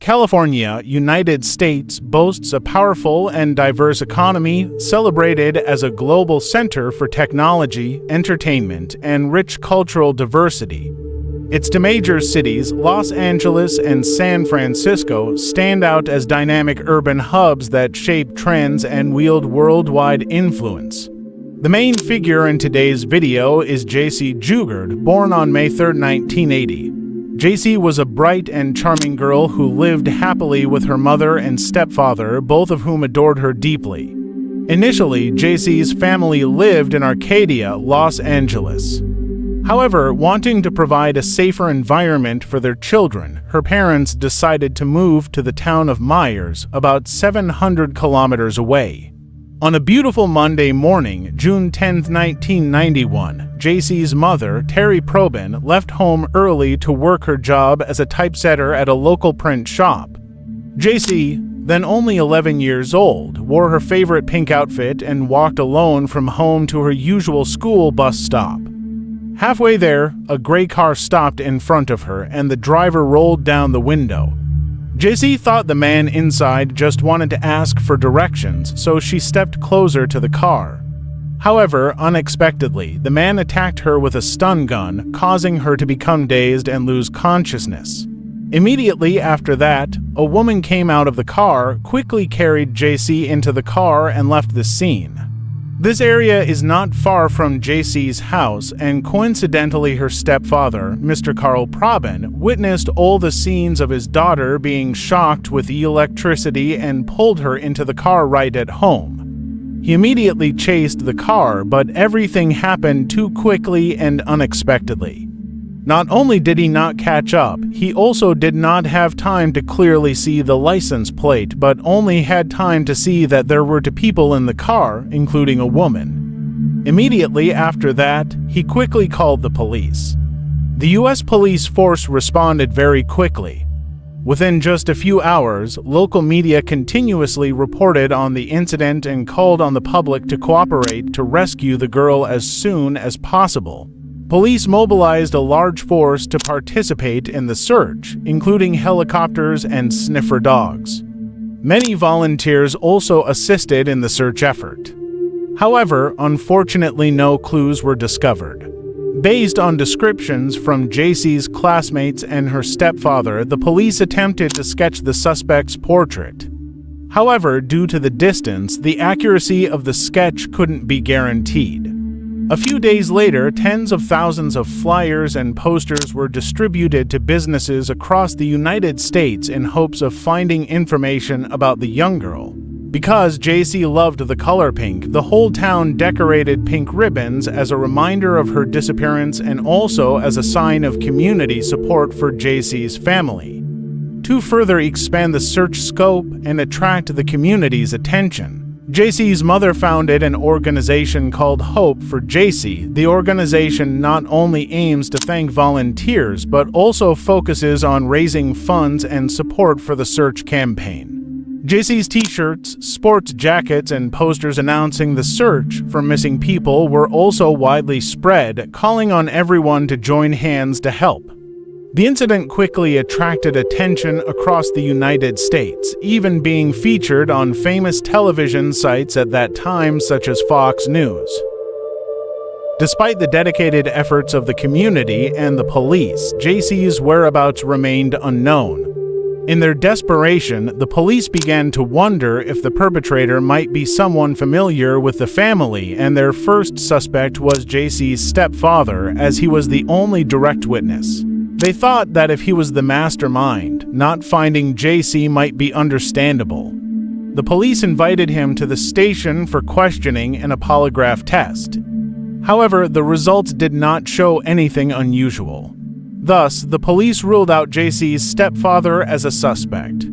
California, United States, boasts a powerful and diverse economy, celebrated as a global center for technology, entertainment, and rich cultural diversity. Its two major cities, Los Angeles and San Francisco, stand out as dynamic urban hubs that shape trends and wield worldwide influence. The main figure in today's video is Jaycee Gudard, born on May 3, 1980. Jaycee was a bright and charming girl who lived happily with her mother and stepfather, both of whom adored her deeply. Initially, Jaycee's family lived in Arcadia, Los Angeles. However, wanting to provide a safer environment for their children, her parents decided to move to the town of Myers, about 700 kilometers away. On a beautiful Monday morning, June 10, 1991, Jaycee's mother, Terry Probin, left home early to work her job as a typesetter at a local print shop. Jaycee, then only 11 years old, wore her favorite pink outfit and walked alone from home to her usual school bus stop. Halfway there, a gray car stopped in front of her and the driver rolled down the window. Jaycee thought the man inside just wanted to ask for directions, so she stepped closer to the car. However, unexpectedly, the man attacked her with a stun gun, causing her to become dazed and lose consciousness. Immediately after that, a woman came out of the car, quickly carried Jaycee into the car, and left the scene. This area is not far from Jaycee's house, and coincidentally her stepfather, Mr. Carl Probin, witnessed all the scenes of his daughter being shocked with the electricity and pulled her into the car right at home. He immediately chased the car, but everything happened too quickly and unexpectedly. Not only did he not catch up, he also did not have time to clearly see the license plate, but only had time to see that there were two people in the car, including a woman. Immediately after that, he quickly called the police. The U.S. police force responded very quickly. Within just a few hours, local media continuously reported on the incident and called on the public to cooperate to rescue the girl as soon as possible. Police mobilized a large force to participate in the search, including helicopters and sniffer dogs. Many volunteers also assisted in the search effort. However, unfortunately, no clues were discovered. Based on descriptions from Jaycee's classmates and her stepfather, the police attempted to sketch the suspect's portrait. However, due to the distance, the accuracy of the sketch couldn't be guaranteed. A few days later, tens of thousands of flyers and posters were distributed to businesses across the United States in hopes of finding information about the young girl. Because Jaycee loved the color pink, the whole town decorated pink ribbons as a reminder of her disappearance and also as a sign of community support for Jaycee's family. To further expand the search scope and attract the community's attention, Jaycee's mother founded an organization called Hope for Jaycee. The organization not only aims to thank volunteers, but also focuses on raising funds and support for the search campaign. Jaycee's t-shirts, sports jackets, and posters announcing the search for missing people were also widely spread, calling on everyone to join hands to help. The incident quickly attracted attention across the United States, even being featured on famous television sites at that time such as Fox News. Despite the dedicated efforts of the community and the police, Jaycee's whereabouts remained unknown. In their desperation, the police began to wonder if the perpetrator might be someone familiar with the family, and their first suspect was Jaycee's stepfather, as he was the only direct witness. They thought that if he was the mastermind, not finding Jaycee might be understandable. The police invited him to the station for questioning and a polygraph test. However, the results did not show anything unusual. Thus, the police ruled out Jaycee's stepfather as a suspect.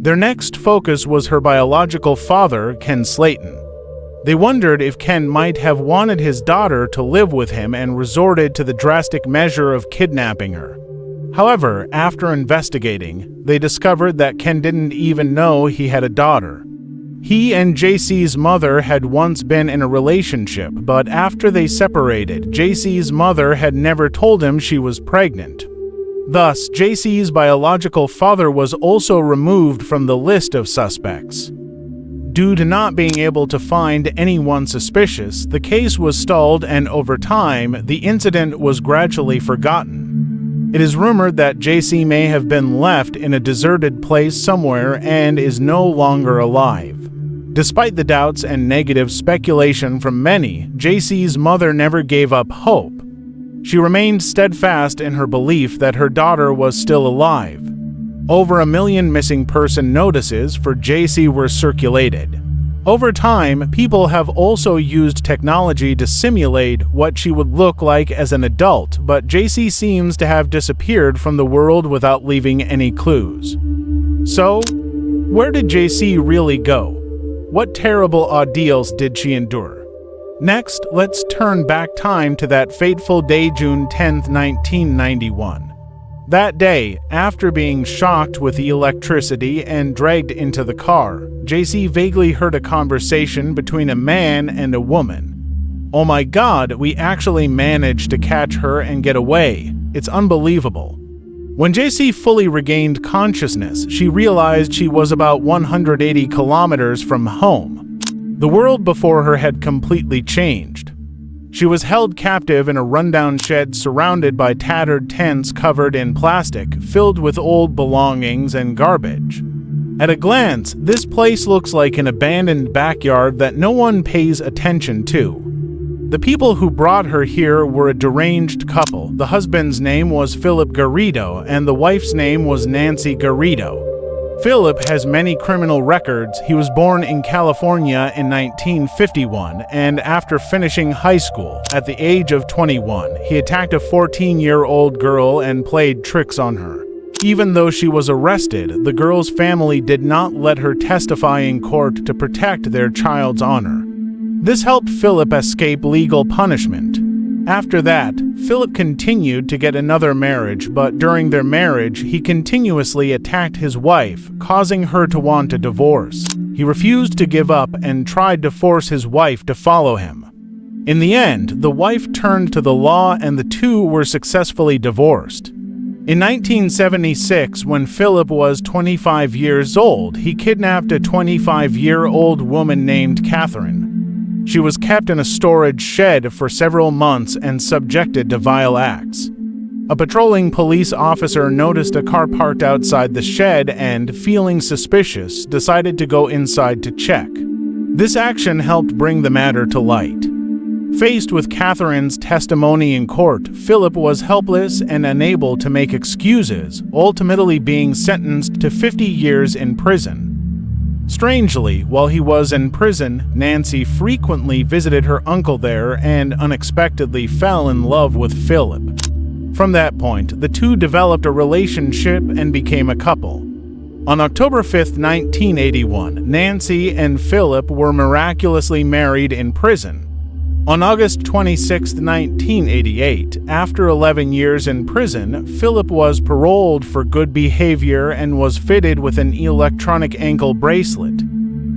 Their next focus was her biological father, Ken Slayton. They wondered if Ken might have wanted his daughter to live with him and resorted to the drastic measure of kidnapping her. However, after investigating, they discovered that Ken didn't even know he had a daughter. He and Jaycee's mother had once been in a relationship, but after they separated, Jaycee's mother had never told him she was pregnant. Thus, Jaycee's biological father was also removed from the list of suspects. Due to not being able to find anyone suspicious, the case was stalled, and over time, the incident was gradually forgotten. It is rumored that Jaycee may have been left in a deserted place somewhere and is no longer alive. Despite the doubts and negative speculation from many, Jaycee's mother never gave up hope. She remained steadfast in her belief that her daughter was still alive. Over 1 million missing person notices for Jaycee were circulated. Over time, people have also used technology to simulate what she would look like as an adult, but Jaycee seems to have disappeared from the world without leaving any clues. So, where did Jaycee really go? What terrible ordeals did she endure? Next, let's turn back time to that fateful day, June 10, 1991. That day, after being shocked with the electricity and dragged into the car, Jaycee vaguely heard a conversation between a man and a woman. "Oh my God, we actually managed to catch her and get away. It's unbelievable." When Jaycee fully regained consciousness, she realized she was about 180 kilometers from home. The world before her had completely changed. She was held captive in a rundown shed surrounded by tattered tents covered in plastic, filled with old belongings and garbage. At a glance, this place looks like an abandoned backyard that no one pays attention to. The people who brought her here were a deranged couple. The husband's name was Philip Garrido and the wife's name was Nancy Garrido. Philip has many criminal records. He was born in California in 1951, and after finishing high school, at the age of 21, he attacked a 14-year-old girl and played tricks on her. Even though she was arrested, the girl's family did not let her testify in court to protect their child's honor. This helped Philip escape legal punishment. After that, Philip continued to get another marriage, but during their marriage, he continuously attacked his wife, causing her to want a divorce. He refused to give up and tried to force his wife to follow him. In the end, the wife turned to the law and the two were successfully divorced. In 1976, when Philip was 25 years old, he kidnapped a 25-year-old woman named Catherine. She was kept in a storage shed for several months and subjected to vile acts. A patrolling police officer noticed a car parked outside the shed and, feeling suspicious, decided to go inside to check. This action helped bring the matter to light. Faced with Catherine's testimony in court, Philip was helpless and unable to make excuses, ultimately being sentenced to 50 years in prison. Strangely, while he was in prison, Nancy frequently visited her uncle there and unexpectedly fell in love with Philip. From that point, the two developed a relationship and became a couple. On October 5, 1981, Nancy and Philip were miraculously married in prison. On August 26, 1988, after 11 years in prison, Philip was paroled for good behavior and was fitted with an electronic ankle bracelet.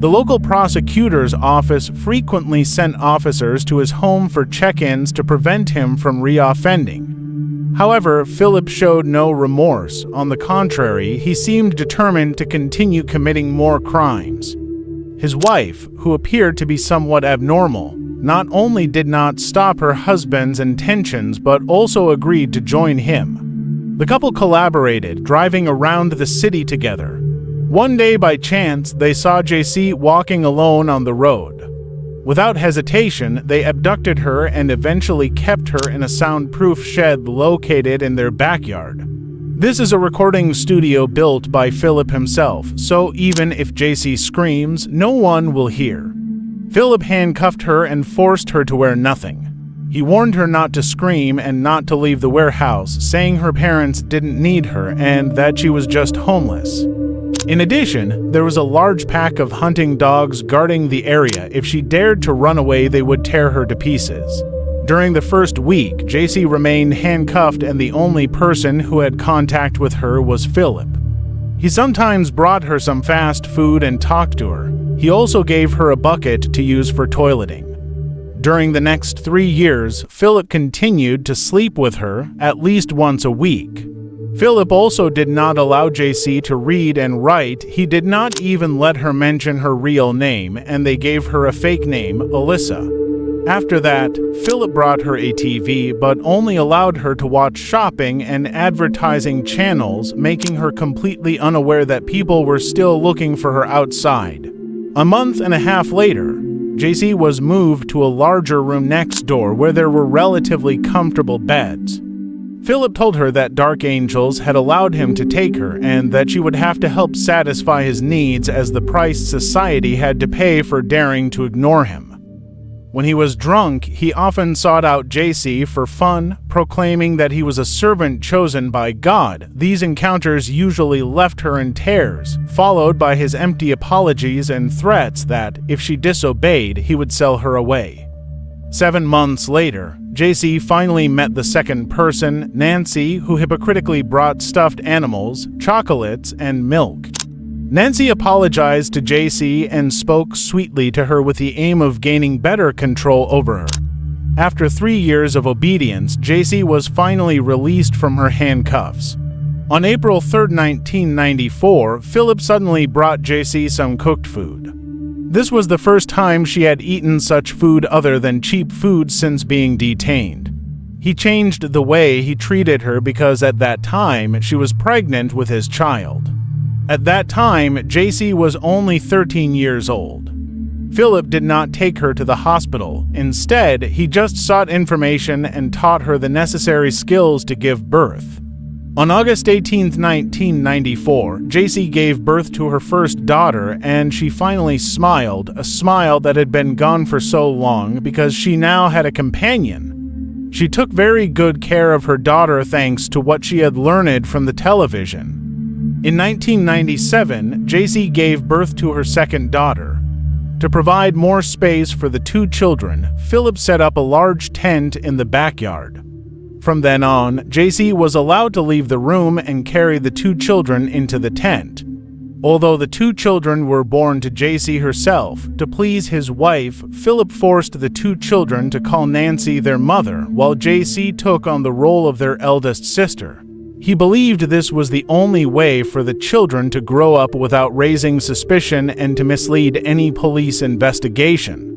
The local prosecutor's office frequently sent officers to his home for check-ins to prevent him from reoffending. However, Philip showed no remorse. On the contrary, he seemed determined to continue committing more crimes. His wife, who appeared to be somewhat abnormal, not only did not stop her husband's intentions but also agreed to join him. The couple collaborated, driving around the city together. One day, by chance, they saw Jaycee walking alone on the road. Without hesitation, they abducted her and eventually kept her in a soundproof shed located in their backyard. This is a recording studio built by Philip himself, so even if Jaycee screams, no one will hear. Philip handcuffed her and forced her to wear nothing. He warned her not to scream and not to leave the warehouse, saying her parents didn't need her and that she was just homeless. In addition, there was a large pack of hunting dogs guarding the area. If she dared to run away, they would tear her to pieces. During the first week, Jaycee remained handcuffed and the only person who had contact with her was Philip. He sometimes brought her some fast food and talked to her. He also gave her a bucket to use for toileting. During the next 3 years, Philip continued to sleep with her at least once a week. Philip also did not allow Jaycee to read and write. He did not even let her mention her real name, and they gave her a fake name, Alyssa. After that, Philip brought her a TV, but only allowed her to watch shopping and advertising channels, making her completely unaware that people were still looking for her outside. A month and a half later, Jaycee was moved to a larger room next door where there were relatively comfortable beds. Philip told her that dark angels had allowed him to take her and that she would have to help satisfy his needs as the price society had to pay for daring to ignore him. When he was drunk, he often sought out Jaycee for fun, proclaiming that he was a servant chosen by God. These encounters usually left her in tears, followed by his empty apologies and threats that, if she disobeyed, he would sell her away. 7 months later, Jaycee finally met the second person, Nancy, who hypocritically brought stuffed animals, chocolates, and milk. Nancy apologized to Jaycee and spoke sweetly to her with the aim of gaining better control over her. After 3 years of obedience, Jaycee was finally released from her handcuffs. On April 3, 1994, Philip suddenly brought Jaycee some cooked food. This was the first time she had eaten such food other than cheap food since being detained. He changed the way he treated her because at that time she was pregnant with his child. At that time, Jaycee was only 13 years old. Philip did not take her to the hospital. Instead, he just sought information and taught her the necessary skills to give birth. On August 18, 1994, Jaycee gave birth to her first daughter, and she finally smiled, a smile that had been gone for so long because she now had a companion. She took very good care of her daughter thanks to what she had learned from the television. In 1997, Jaycee gave birth to her second daughter. To provide more space for the 2 children, Philip set up a large tent in the backyard. From then on, Jaycee was allowed to leave the room and carry the 2 children into the tent. Although the 2 children were born to Jaycee herself, to please his wife, Philip forced the 2 children to call Nancy their mother, while Jaycee took on the role of their eldest sister. He believed this was the only way for the children to grow up without raising suspicion and to mislead any police investigation.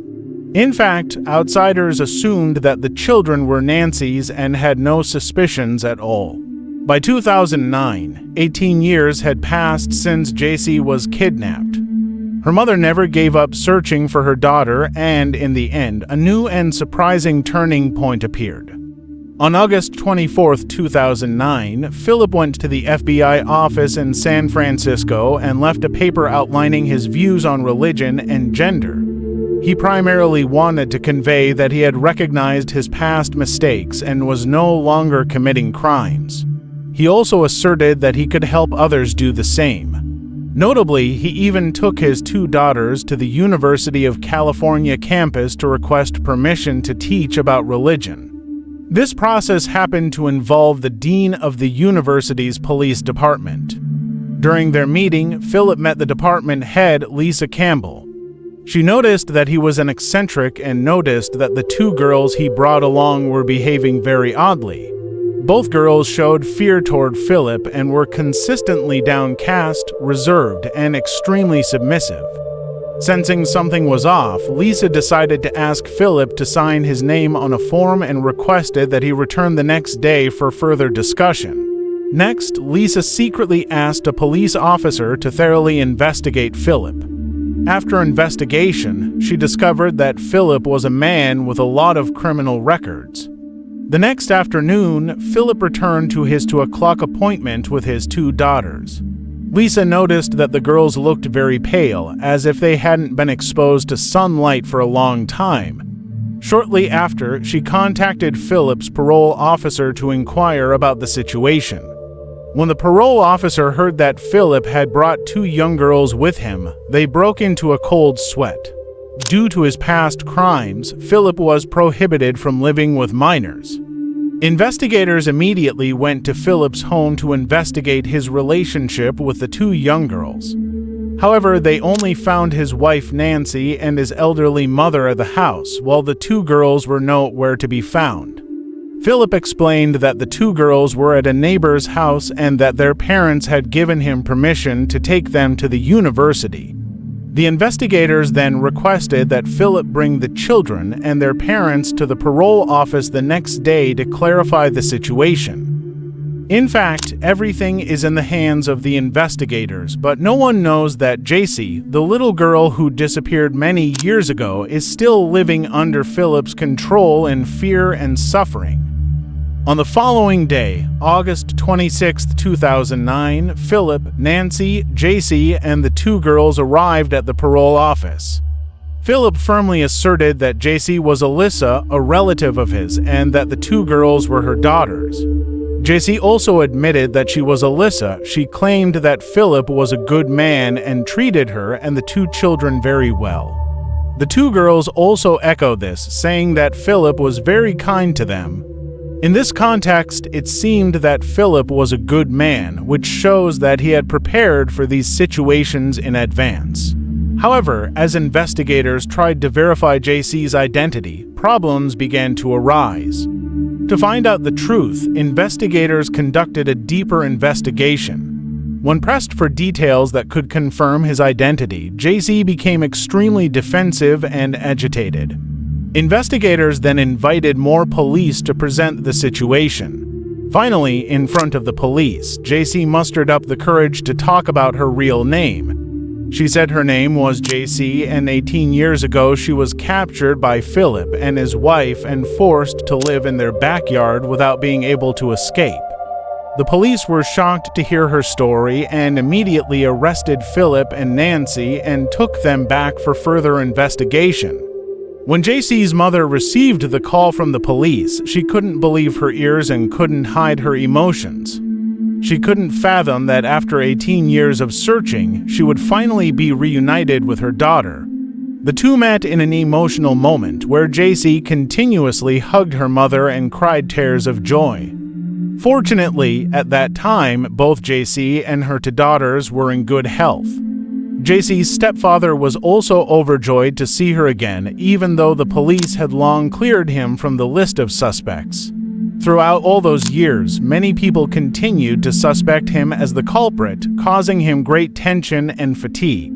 In fact, outsiders assumed that the children were Nancy's and had no suspicions at all. By 2009, 18 years had passed since Jaycee was kidnapped. Her mother never gave up searching for her daughter, and in the end, a new and surprising turning point appeared. On August 24, 2009, Philip went to the FBI office in San Francisco and left a paper outlining his views on religion and gender. He primarily wanted to convey that he had recognized his past mistakes and was no longer committing crimes. He also asserted that he could help others do the same. Notably, he even took his 2 daughters to the University of California campus to request permission to teach about religion. This process happened to involve the dean of the university's police department. During their meeting, Philip met the department head, Lisa Campbell. She noticed that he was an eccentric and noticed that the 2 girls he brought along were behaving very oddly. Both girls showed fear toward Philip and were consistently downcast, reserved, and extremely submissive. Sensing something was off, Lisa decided to ask Philip to sign his name on a form and requested that he return the next day for further discussion. Next, Lisa secretly asked a police officer to thoroughly investigate Philip. After investigation, she discovered that Philip was a man with a lot of criminal records. The next afternoon, Philip returned to his 2:00 appointment with his 2 daughters. Lisa noticed that the girls looked very pale, as if they hadn't been exposed to sunlight for a long time. Shortly after, she contacted Philip's parole officer to inquire about the situation. When the parole officer heard that Philip had brought 2 young girls with him, they broke into a cold sweat. Due to his past crimes, Philip was prohibited from living with minors. Investigators immediately went to Philip's home to investigate his relationship with the 2 young girls. However, they only found his wife Nancy and his elderly mother at the house, while the 2 girls were nowhere to be found. Philip explained that the two girls were at a neighbor's house and that their parents had given him permission to take them to the university. The investigators then requested that Philip bring the children and their parents to the parole office the next day to clarify the situation. In fact, everything is in the hands of the investigators, but no one knows that Jaycee, the little girl who disappeared many years ago, is still living under Philip's control in fear and suffering. On the following day, August 26, 2009, Philip, Nancy, Jaycee, and the two girls arrived at the parole office. Philip firmly asserted that Jaycee was Alyssa, a relative of his, and that the two girls were her daughters. Jaycee also admitted that she was Alyssa. She claimed that Philip was a good man and treated her and the two children very well. The two girls also echo this, saying that Philip was very kind to them. In this context, it seemed that Philip was a good man, which shows that he had prepared for these situations in advance. However, as investigators tried to verify Jaycee's identity, problems began to arise. To find out the truth, investigators conducted a deeper investigation. When pressed for details that could confirm his identity, Jaycee became extremely defensive and agitated. Investigators then invited more police to present the situation. Finally, in front of the police, Jaycee mustered up the courage to talk about her real name. She said her name was Jaycee, and 18 years ago she was captured by Philip and his wife and forced to live in their backyard without being able to escape. The police were shocked to hear her story and immediately arrested Philip and Nancy and took them back for further investigation. When Jaycee's mother received the call from the police, she couldn't believe her ears and couldn't hide her emotions. She couldn't fathom that after 18 years of searching, she would finally be reunited with her daughter. The two met in an emotional moment where Jaycee continuously hugged her mother and cried tears of joy. Fortunately, at that time, both Jaycee and her two daughters were in good health. Jaycee's stepfather was also overjoyed to see her again, even though the police had long cleared him from the list of suspects. Throughout all those years, many people continued to suspect him as the culprit, causing him great tension and fatigue.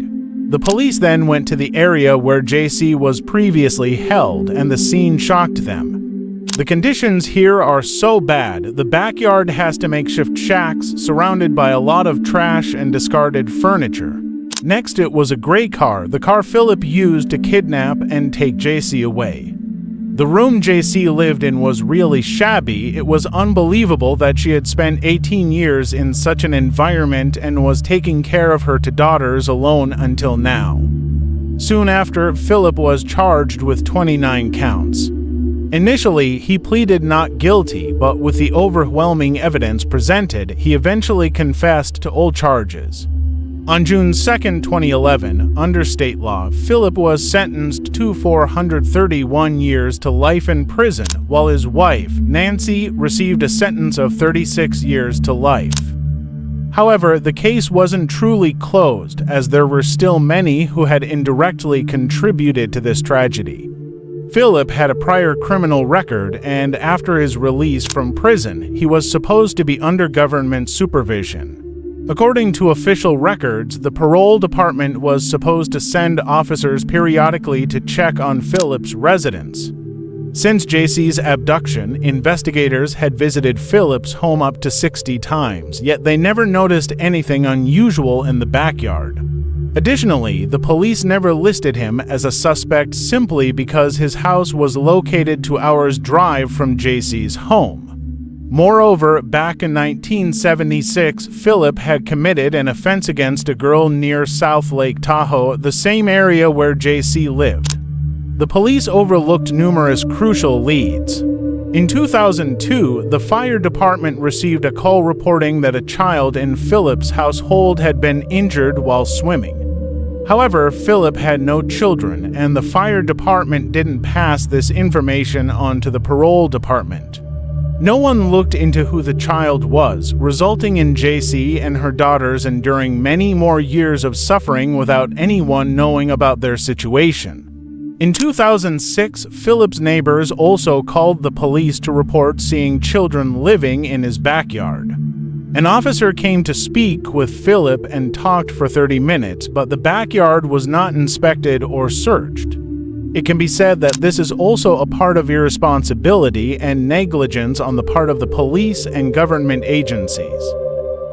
The police then went to the area where Jaycee was previously held, and the scene shocked them. The conditions here are so bad, the backyard has to makeshift shacks surrounded by a lot of trash and discarded furniture. Next, it was a gray car, the car Philip used to kidnap and take Jaycee away. The room Jaycee lived in was really shabby. It was unbelievable that she had spent 18 years in such an environment and was taking care of her two daughters alone until now. Soon after, Philip was charged with 29 counts. Initially, he pleaded not guilty, but with the overwhelming evidence presented, he eventually confessed to all charges. On June 2, 2011, under state law, Philip was sentenced to 431 years to life in prison, while his wife, Nancy, received a sentence of 36 years to life. However, the case wasn't truly closed, as there were still many who had indirectly contributed to this tragedy. Philip had a prior criminal record, and after his release from prison, he was supposed to be under government supervision. According to official records, the parole department was supposed to send officers periodically to check on Philip's residence. Since Jaycee's abduction, investigators had visited Philip's home up to 60 times, yet they never noticed anything unusual in the backyard. Additionally, the police never listed him as a suspect simply because his house was located 2 hours' drive from Jaycee's home. Moreover, back in 1976, Philip had committed an offense against a girl near South Lake Tahoe, the same area where Jaycee lived. The police overlooked numerous crucial leads. In 2002, the fire department received a call reporting that a child in Philip's household had been injured while swimming. However, Philip had no children, and the fire department didn't pass this information on to the parole department. No one looked into who the child was, resulting in Jaycee and her daughters enduring many more years of suffering without anyone knowing about their situation. In 2006, Philip's neighbors also called the police to report seeing children living in his backyard. An officer came to speak with Philip and talked for 30 minutes, but the backyard was not inspected or searched. It can be said that this is also a part of irresponsibility and negligence on the part of the police and government agencies.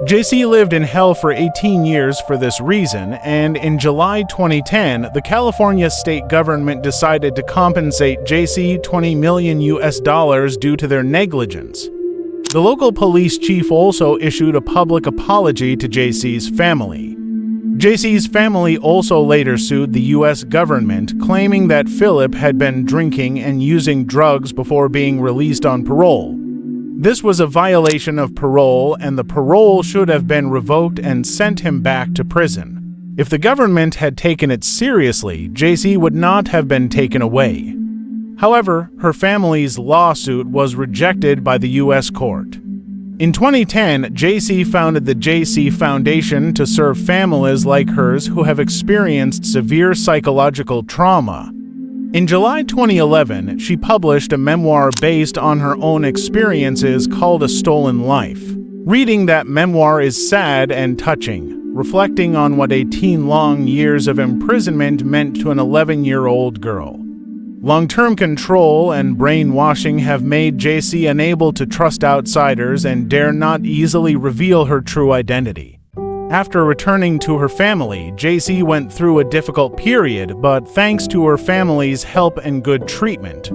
Jaycee lived in hell for 18 years for this reason, and in July 2010, the California state government decided to compensate Jaycee $20 million due to their negligence. The local police chief also issued a public apology to Jaycee's family. Jaycee's family also later sued the U.S. government, claiming that Philip had been drinking and using drugs before being released on parole. This was a violation of parole, and the parole should have been revoked and sent him back to prison. If the government had taken it seriously, Jaycee would not have been taken away. However, her family's lawsuit was rejected by the U.S. court. In 2010, Jaycee founded the Jaycee Foundation to serve families like hers who have experienced severe psychological trauma. In July 2011, she published a memoir based on her own experiences called A Stolen Life. Reading that memoir is sad and touching, reflecting on what 18 long years of imprisonment meant to an 11-year-old girl. Long-term control and brainwashing have made Jaycee unable to trust outsiders and dare not easily reveal her true identity. After returning to her family, Jaycee went through a difficult period, but thanks to her family's help and good treatment,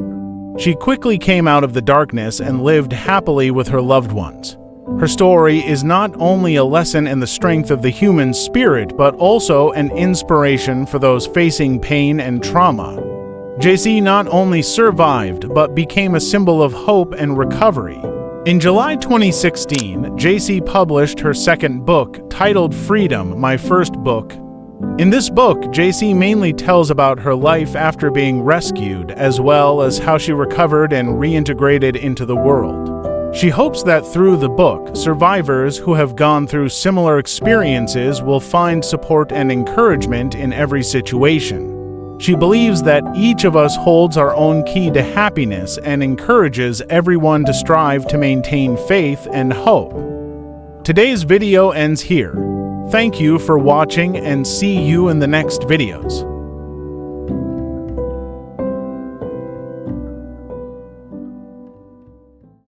she quickly came out of the darkness and lived happily with her loved ones. Her story is not only a lesson in the strength of the human spirit, but also an inspiration for those facing pain and trauma. Jaycee not only survived, but became a symbol of hope and recovery. In July 2016, Jaycee published her second book, titled Freedom, My First Book. In this book, Jaycee mainly tells about her life after being rescued, as well as how she recovered and reintegrated into the world. She hopes that through the book, survivors who have gone through similar experiences will find support and encouragement in every situation. She believes that each of us holds our own key to happiness and encourages everyone to strive to maintain faith and hope. Today's video ends here. Thank you for watching and see you in the next videos.